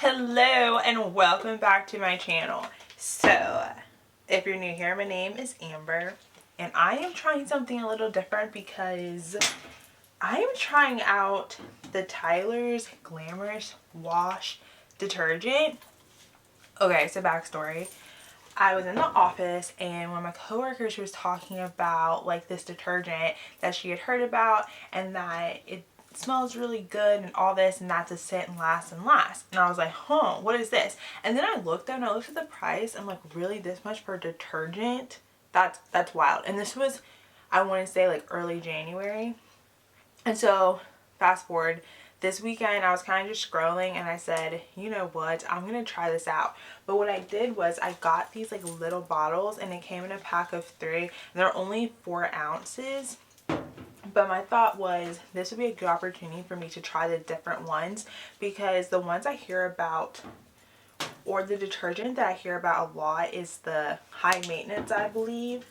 Hello and welcome back to my channel. So if you're new here, my name is Amber and I am trying something a little different because I am trying out the Tyler's Glamorous wash detergent. Okay, so backstory. I was in the office and one of my coworkers was talking about like this detergent that she had heard about and that it smells really good and all this, and that's a scent and lasts and lasts. And I was like, huh, what is this? And then I looked and I looked at the price. I'm like, really, this much for detergent? That's wild. And this was, I want to say, like early January. And so fast forward, this weekend I was kind of just scrolling and I said, you know what, I'm gonna try this out. But what I did was I got these like little bottles and it came in a pack of 3 and they're only 4 ounces. But my thought was this would be a good opportunity for me to try the different ones, because the ones I hear about, or the detergent that I hear about a lot, is the high maintenance, I believe.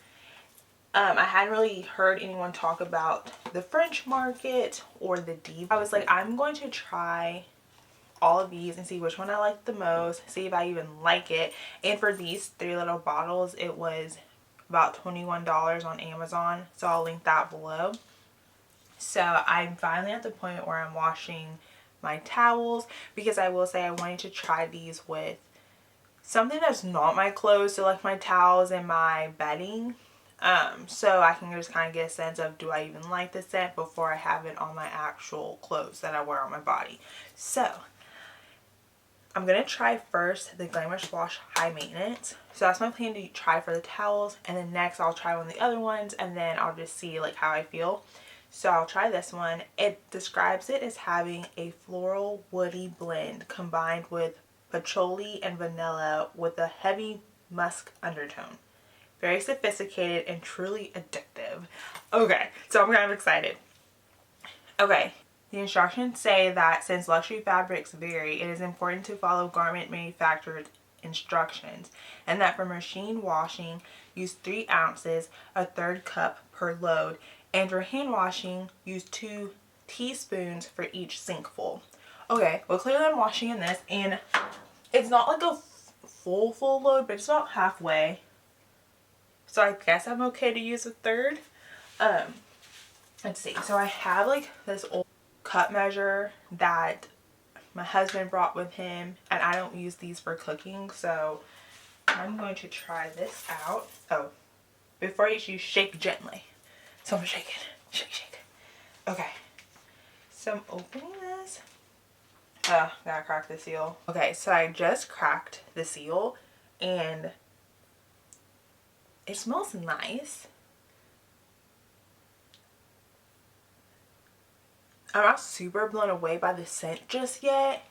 I hadn't really heard anyone talk about the French Market or the Diva. I was like, I'm going to try all of these and see which one I like the most, see if I even like it. And for these 3 little bottles, it was about $21 on Amazon, so I'll link that below. So I'm finally at the point where I'm washing my towels, because I will say I wanted to try these with something that's not my clothes, so like my towels and my bedding. So I can just kind of get a sense of, do I even like the scent before I have it on my actual clothes that I wear on my body. So I'm going to try first the Glamorous Wash High Maintenance. So that's my plan to try for the towels, and then next I'll try one of the other ones and then I'll just see like how I feel. So I'll try this one. It describes it as having a floral woody blend combined with patchouli and vanilla with a heavy musk undertone. Very sophisticated and truly addictive. Okay, so I'm kind of excited. Okay, the instructions say that since luxury fabrics vary, it is important to follow garment manufacturer's instructions, and that for machine washing, use 3 ounces, a 1/3 cup per load, and for hand washing, use 2 teaspoons for each sinkful. Okay, well clearly I'm washing in this, and it's not like a full load, but it's about halfway. So I guess I'm okay to use a 1/3. Let's see. So I have like this old cup measure that my husband brought with him, and I don't use these for cooking, so I'm going to try this out. Oh, before you shake gently. So I'm shaking. Shake. Okay. So I'm opening this. Gotta crack the seal. Okay, so I just cracked the seal and it smells nice. I'm not super blown away by the scent just yet.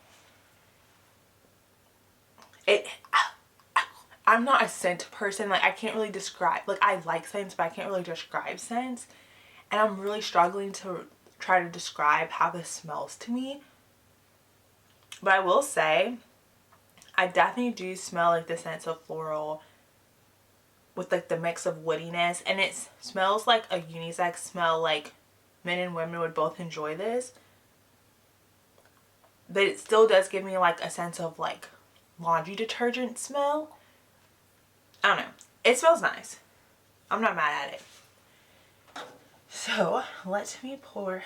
I'm not a scent person. Like, I can't really describe, like, I like scents, but I can't really describe scents. And I'm really struggling to try to describe how this smells to me. But I will say, I definitely do smell like the sense of floral with like the mix of woodiness. And it smells like a unisex smell, like men and women would both enjoy this. But it still does give me like a sense of like laundry detergent smell. I don't know. It smells nice. I'm not mad at it. So let me pour,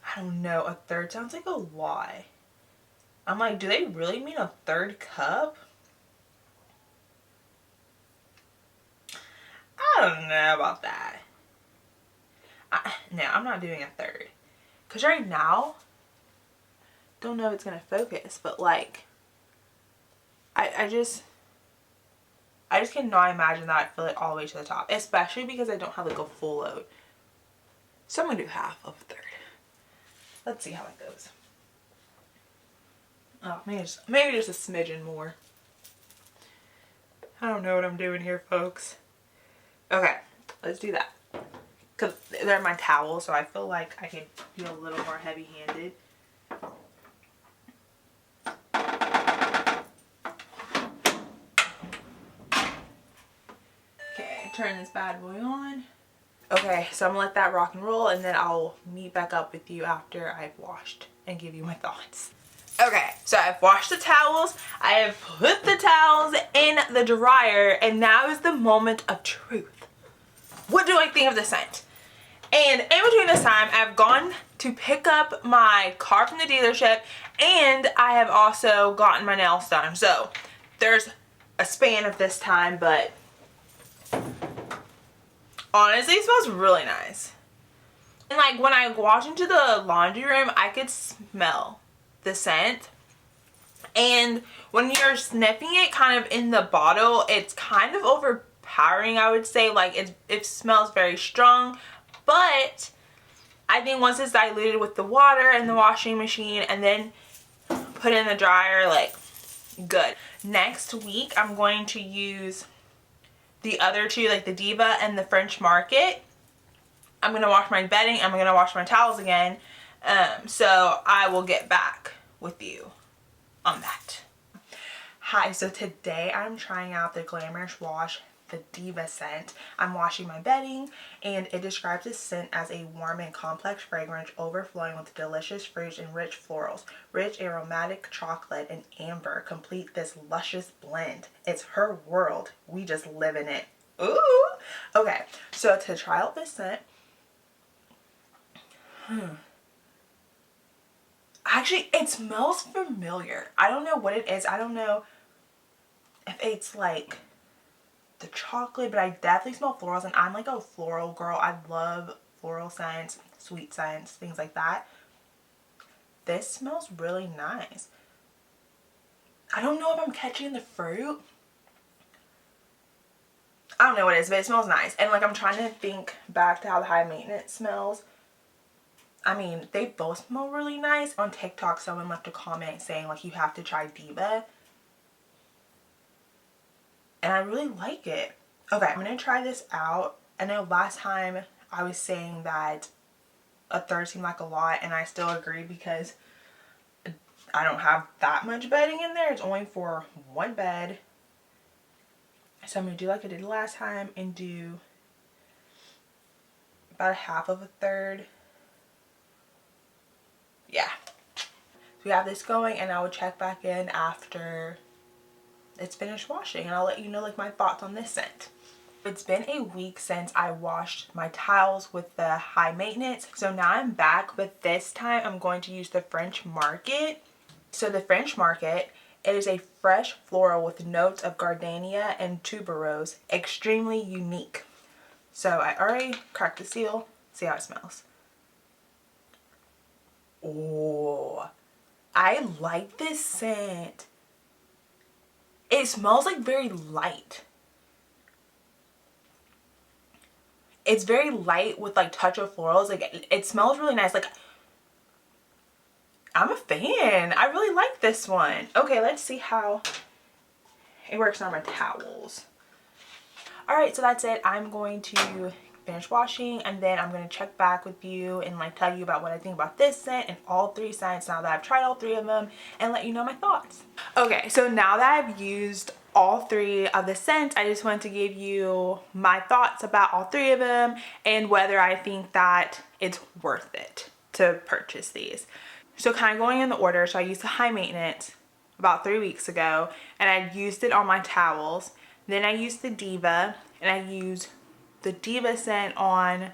I don't know, a 1/3 sounds like a lot. I'm like, do they really mean a 1/3 cup? I don't know about that. No, I'm not doing a 1/3. Because right now, don't know if it's going to focus, but like, I just cannot imagine that I'd fill it all the way to the top. Especially because I don't have like a full load. So I'm going to do half of a 1/3. Let's see how it goes. Oh, maybe just a smidgen more. I don't know what I'm doing here, folks. Okay, let's do that. Because they're my towels, so I feel like I can be a little more heavy-handed. Okay, turn this bad boy on. Okay, so I'm gonna let that rock and roll, and then I'll meet back up with you after I've washed and give you my thoughts. Okay, so I've washed the towels, I have put the towels in the dryer, and now is the moment of truth. What do I think of the scent? And in between this time, I've gone to pick up my car from the dealership, and I have also gotten my nails done. So there's a span of this time, but honestly, it smells really nice. And like when I walked into the laundry room, I could smell the scent. And when you're sniffing it kind of in the bottle, it's kind of overpowering, I would say. Like it smells very strong, but I think once it's diluted with the water and the washing machine and then put in the dryer, like, good. Next week, I'm going to use the other two, like the Diva and the French Market. I'm going to wash my bedding. I'm going to wash my towels again. So I will get back with you on that. Hi, so today I'm trying out the Glamorous Wash, the Diva scent. I'm washing my bedding, and it describes this scent as a warm and complex fragrance overflowing with delicious fruits and rich florals. Rich aromatic chocolate and amber complete this luscious blend. It's her world. We just live in it. Ooh! Okay, so to try out this scent, actually, it smells familiar. I don't know what it is. I don't know if it's like the chocolate, but I definitely smell florals, and I'm like a floral girl. I love floral scents, sweet scents, things like that. This smells really nice. I don't know if I'm catching the fruit. I don't know what it is, but it smells nice. And like I'm trying to think back to how the high maintenance smells. I mean, they both smell really nice. On TikTok, someone left a comment saying like you have to try Diva. And I really like it. Okay, I'm going to try this out. I know last time I was saying that a third seemed like a lot, and I still agree because I don't have that much bedding in there. It's only for one bed. So I'm going to do like I did last time and do about a half of a third. Yeah. So we have this going, and I will check back in after it's finished washing, and I'll let you know like my thoughts on this scent. It's been a week since I washed my towels with the high maintenance, so now I'm back, but this time I'm going to use the French Market. So the French Market, it is a fresh floral with notes of gardenia and tuberose, extremely unique. So I already cracked the seal. See how it smells. Oh, I like this scent. It smells like very light. It's very light with like touch of florals. Like it smells really nice. Like I'm a fan. I really like this one. Okay, let's see how it works on my towels. Alright, so that's it. I'm going to finish washing, and then I'm going to check back with you and like tell you about what I think about this scent and all three scents now that I've tried all three of them, and let you know my thoughts. Okay, so now that I've used all three of the scents, I just want to give you my thoughts about all three of them and whether I think that it's worth it to purchase these. So kind of going in the order, so I used the high maintenance about 3 weeks ago, and I used it on my towels. Then I used the Diva, and I used the Diva scent on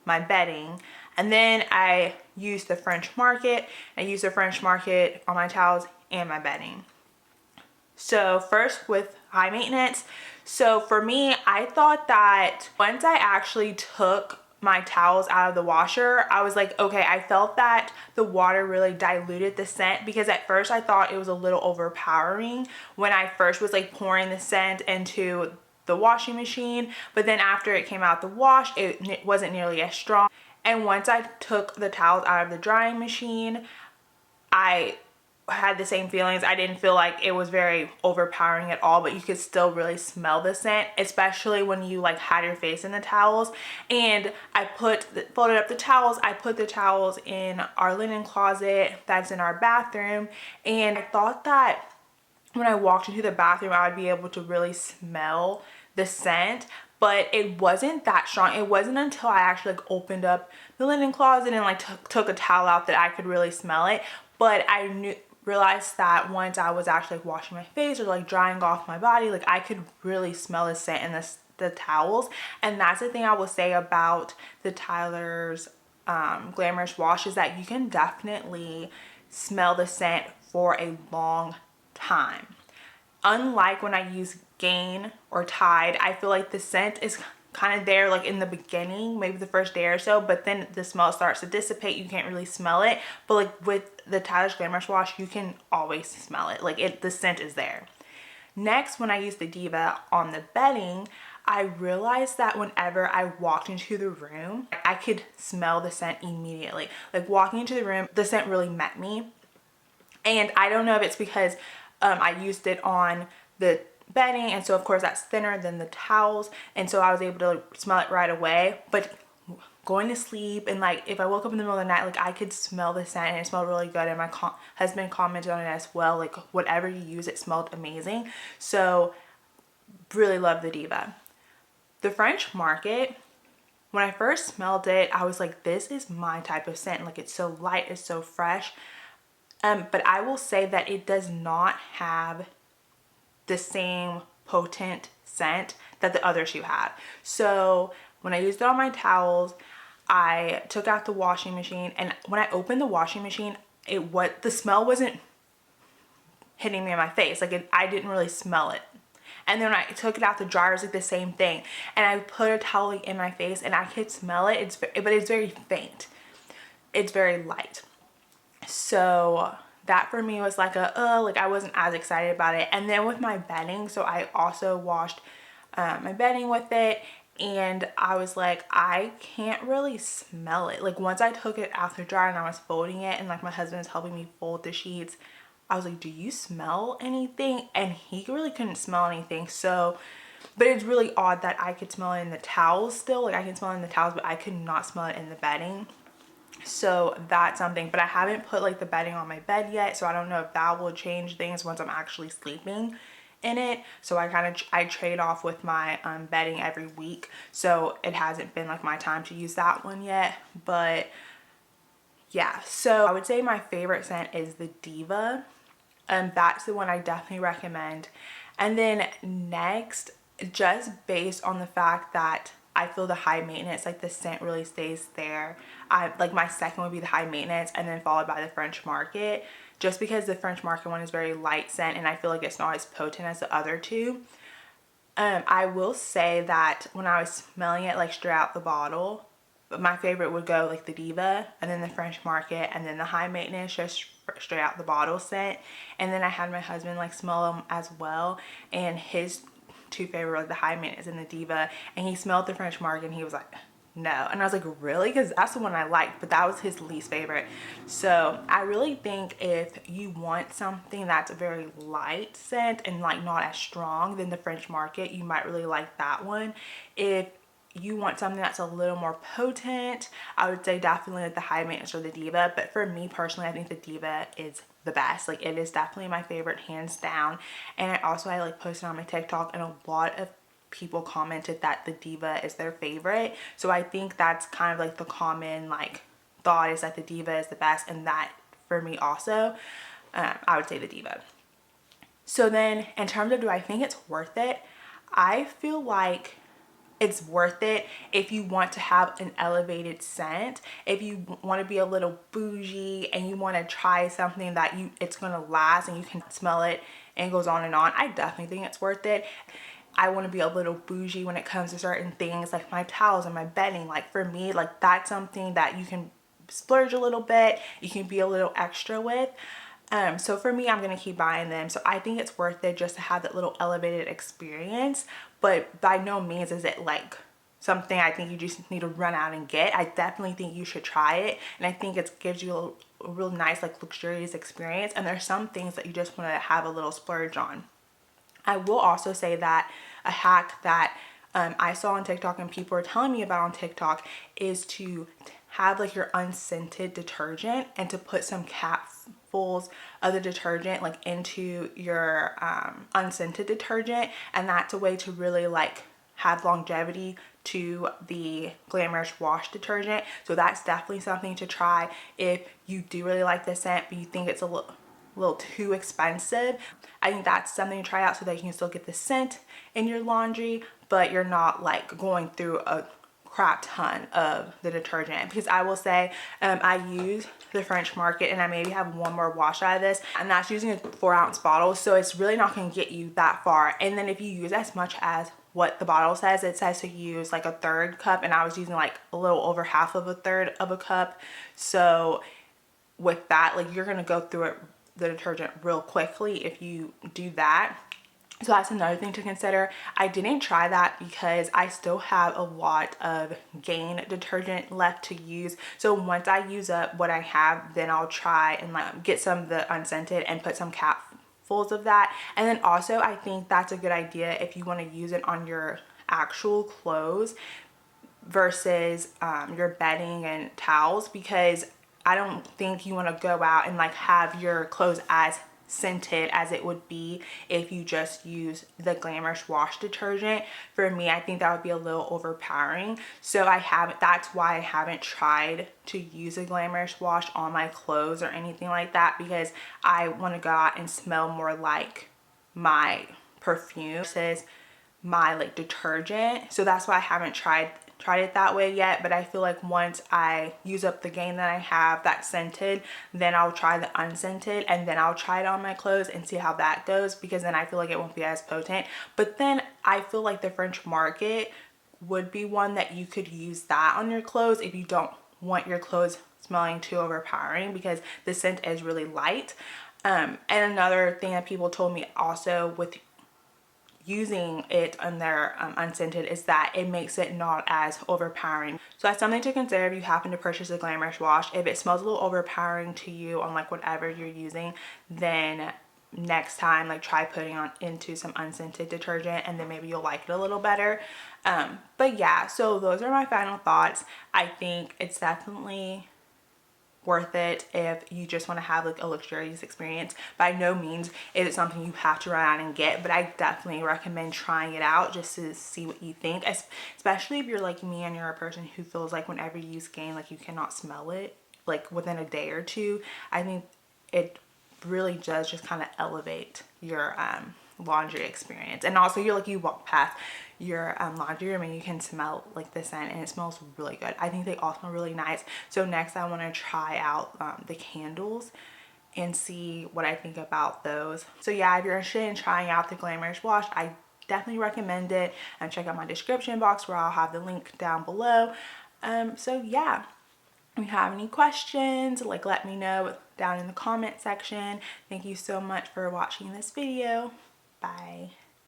my bedding. And then I used the French Market. I used the French Market on my towels and my bedding. So first with high maintenance. So for me, I thought that once I actually took my towels out of the washer, I was like, okay, I felt that the water really diluted the scent, because at first I thought it was a little overpowering when I first was like pouring the scent into the washing machine, but then after it came out the wash, it wasn't nearly as strong. And once I took the towels out of the drying machine, I had the same feelings. I didn't feel like it was very overpowering at all, but you could still really smell the scent, especially when you like had your face in the towels. And I folded up the towels. I put the towels in our linen closet that's in our bathroom, and I thought that when I walked into the bathroom I would be able to really smell the scent, but it wasn't that strong. It wasn't until I actually like opened up the linen closet and like took a towel out that I could really smell it. But I knew realized that once I was actually like washing my face or like drying off my body, like I could really smell the scent in the towels. And that's the thing I will say about the Tyler's Glamorous wash, is that you can definitely smell the scent for a long time. Unlike when I use Gain or Tide, I feel like the scent is kind of there like in the beginning, maybe the first day or so, but then the smell starts to dissipate. You can't really smell it. But like with the Tyler's Glamorous wash, you can always smell it. Like the scent is there. Next, when I used the Diva on the bedding, I realized that whenever I walked into the room, I could smell the scent immediately. Like walking into the room, the scent really met me. And I don't know if it's because I used it on the bedding, and so of course that's thinner than the towels, and so I was able to smell it right away. But going to sleep, and like if I woke up in the middle of the night, like I could smell the scent, and it smelled really good. And my husband commented on it as well, like whatever you use, it smelled amazing. So really love the Diva. The French Market, when I first smelled it, I was like, this is my type of scent. Like it's so light, it's so fresh. But I will say that it does not have the same potent scent that the other two have. So when I used it on my towels, I took out the washing machine, and when I opened the washing machine, the smell wasn't hitting me in my face. Like I didn't really smell it. And then when I took it out the dryer, it was like the same thing. And I put a towel in my face, and I could smell it. But it's very faint. It's very light. So that for me was like like I wasn't as excited about it. And then with my bedding, so I also washed my bedding with it, and I was like, I can't really smell it. Like once I took it out the dryer and I was folding it, and like my husband was helping me fold the sheets, I was like, do you smell anything? And he really couldn't smell anything. So, but it's really odd that I could smell it in the towels still. Like I can smell it in the towels, but I could not smell it in the bedding. So that's something. But I haven't put like the bedding on my bed yet, so I don't know if that will change things once I'm actually sleeping in it. So I trade off with my bedding every week, so it hasn't been like my time to use that one yet. But yeah, so I would say my favorite scent is the Diva. That's the one I definitely recommend. And then next, just based on the fact that I feel the high maintenance, like the scent really stays there, like my second would be the high maintenance, and then followed by the French Market, just because the French Market one is very light scent, and I feel like it's not as potent as the other two. I will say that when I was smelling it like straight out the bottle, my favorite would go like the Diva, and then the French Market, and then the high maintenance just straight out the bottle scent. And then I had my husband like smell them as well, and his two favorite were like the high maintenance and the Diva, and he smelled the French Market and he was like, no. And I was like, really? Because that's the one I liked, but that was his least favorite. So I really think if you want something that's a very light scent and like not as strong, then the French Market, you might really like that one. If you want something that's a little more potent, I would say definitely like the high maintenance or the Diva. But for me personally, I think the Diva is the best. Like it is definitely my favorite, hands down. And I like posted on my TikTok, and a lot of people commented that the Diva is their favorite. So I think that's kind of like the common like thought, is that the Diva is the best, and that for me also, I would say the Diva. So then in terms of do I think it's worth it, I feel like it's worth it if you want to have an elevated scent, if you want to be a little bougie and you want to try something that it's going to last and you can smell it and it goes on and on. I definitely think it's worth it. I want to be a little bougie when it comes to certain things like my towels and my bedding. Like for me, like that's something that you can splurge a little bit, you can be a little extra with. So for me, I'm going to keep buying them. So I think it's worth it just to have that little elevated experience. But by no means is it like something I think you just need to run out and get. I definitely think you should try it. And I think it gives you a real nice, like luxurious experience. And there's some things that you just want to have a little splurge on. I will also say that a hack that I saw on TikTok and people are telling me about on TikTok is to have like your unscented detergent and to put some capfuls of the detergent like into your unscented detergent, and that's a way to really like have longevity to the Glamorous wash detergent. So that's definitely something to try if you do really like the scent but you think it's a little a little too expensive. I think that's something to try out so that you can still get the scent in your laundry, but you're not like going through a crap ton of the detergent. Because I will say, I use the French Market and I maybe have one more wash out of this, and that's using a 4-ounce bottle, so it's really not going to get you that far. And then if you use as much as what the bottle says, it says to use like a 1/3 cup, and I was using like a little over half of a 1/3 of a cup. So with that, like, you're gonna go through the detergent real quickly if you do that. So that's another thing to consider. I didn't try that because I still have a lot of Gain detergent left to use. So once I use up what I have, then I'll try and like get some of the unscented and put some capfuls of that. And then also I think that's a good idea if you want to use it on your actual clothes versus your bedding and towels, because I don't think you want to go out and like have your clothes as scented as it would be if you just use the Glamorous wash detergent. For me, I think that would be a little overpowering. So that's why I haven't tried to use a Glamorous wash on my clothes or anything like that, because I want to go out and smell more like my perfume versus my like detergent. So that's why I haven't tried it that way yet. But I feel like once I use up the Gain that I have that's scented, then I'll try the unscented, and then I'll try it on my clothes and see how that goes, because then I feel like it won't be as potent. But then I feel like the French Market would be one that you could use that on your clothes if you don't want your clothes smelling too overpowering, because the scent is really light. And another thing that people told me also with using it on their unscented is that it makes it not as overpowering. So that's something to consider if you happen to purchase a Glamorous wash. If it smells a little overpowering to you on like whatever you're using, then next time like try putting on into some unscented detergent, and then maybe you'll like it a little better. But yeah, so those are my final thoughts. I think it's definitely worth it if you just want to have like a luxurious experience. By no means is it something you have to run out and get, but I definitely recommend trying it out just to see what you think, especially if you're like me and you're a person who feels like whenever you use Gain, like you cannot smell it like within a day or two. I think it really does just kind of elevate your laundry experience. And also you walk past your laundry room and you can smell like the scent, and it smells really good. I think they all smell really nice. So next I want to try out the candles and see what I think about those. So yeah, if you're interested in trying out the Glamorous wash, I definitely recommend it, and check out my description box where I'll have the link down below. So yeah, if you have any questions, like, let me know down in the comment section. Thank you so much for watching this video. Bye.